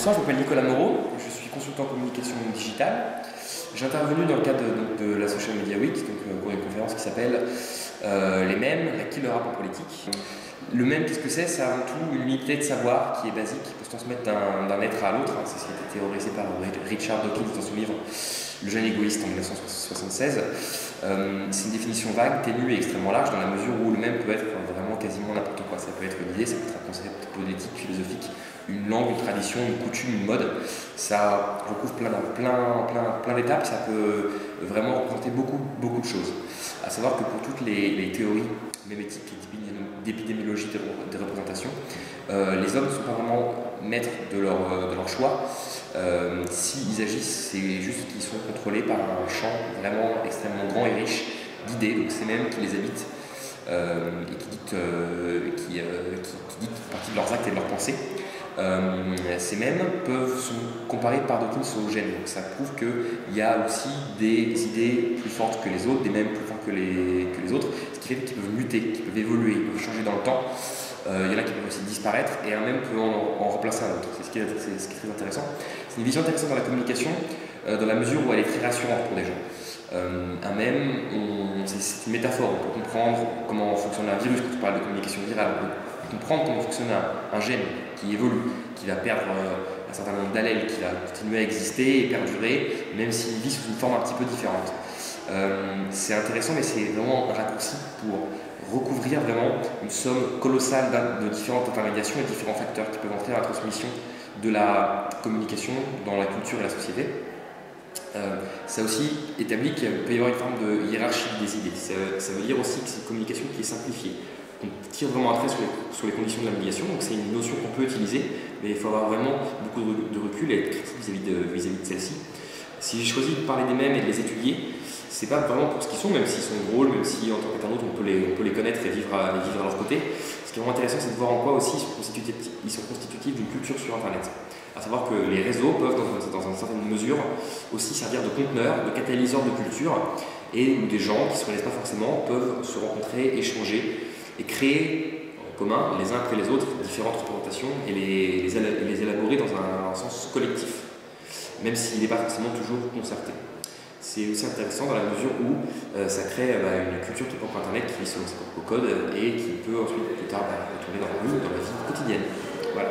Bonsoir, je m'appelle Nicolas Moreau, je suis consultant en communication digitale. J'ai intervenu dans le cadre de la Social Media Week, pour une conférence qui s'appelle Les mèmes, la killer app en politique. Le mème, qu'est-ce que c'est? C'est avant tout une unité de savoir qui est basique, qui peut se transmettre d'un être à l'autre. C'est ce qui a été théorisé par Richard Dawkins dans son livre Le jeune égoïste en 1976. C'est une définition vague, ténue et extrêmement large dans la mesure où le mème peut être vraiment quasiment n'importe quoi. Ça peut être une idée, ça peut être un concept politique, philosophique, une langue, une tradition, une coutume, une mode. Ça recouvre plein d'étapes, ça peut vraiment représenter beaucoup de choses. À savoir que pour toutes les théories mémétiques et d'épidémiologie des représentations, les hommes ne sont pas vraiment maîtres de leur choix. S'ils agissent, c'est juste qu'ils sont contrôlés par un champ vraiment extrêmement grand et riche d'idées, donc c'est même qui les habitent et qui dictent partie de leurs actes et de leurs pensées. Ces mêmes sont comparés par Dawkins aux gènes, donc ça prouve qu'il y a aussi des idées plus fortes que les autres, des mêmes plus forts que les autres, ce qui fait qu'ils peuvent muter, qu'ils peuvent évoluer, ils peuvent changer dans le temps. Il y en a qui peuvent aussi disparaître et un même peut en remplacer un autre. C'est ce qui est très intéressant. C'est une vision intéressante dans la communication dans la mesure où elle est très rassurante pour des gens. Un mème, c'est une métaphore, on peut comprendre comment fonctionne un virus quand on parle de communication virale, on peut comprendre comment fonctionne un gène qui évolue, qui va perdre un certain nombre d'allèles, qui va continuer à exister et perdurer, même s'il vit sous une forme un petit peu différente. C'est intéressant, mais c'est vraiment un raccourci pour recouvrir vraiment une somme colossale de différentes intermédiations et différents facteurs qui peuvent entrer dans la transmission de la communication dans la culture et la société. Ça a aussi établi qu'il peut y avoir une forme de hiérarchie des idées. Ça veut dire aussi que c'est une communication qui est simplifiée. On tire vraiment un trait sur les conditions de la médiation, donc c'est une notion qu'on peut utiliser, mais il faut avoir vraiment beaucoup de recul et être critique vis-à-vis de celle-ci. Si j'ai choisi de parler des mêmes et de les étudier, c'est pas vraiment pour ce qu'ils sont, même s'ils sont drôles, même si en tant qu'internaute on peut les connaître et vivre à leur côté. Ce qui est vraiment intéressant, c'est de voir en quoi aussi ils sont constitutifs d'une culture sur Internet. À savoir que les réseaux peuvent, dans une certaine mesure, aussi servir de conteneurs, de catalyseurs de culture, et où des gens qui ne se connaissent pas forcément peuvent se rencontrer, échanger et créer en commun, les uns après les autres, différentes représentations et les élaborer dans un sens collectif, même s'il n'est pas forcément toujours concerté. C'est aussi intéressant dans la mesure où ça crée une culture qui est propre à Internet, qui vit selon ses propres codes et qui peut ensuite plus tard retourner dans la vie quotidienne. Voilà.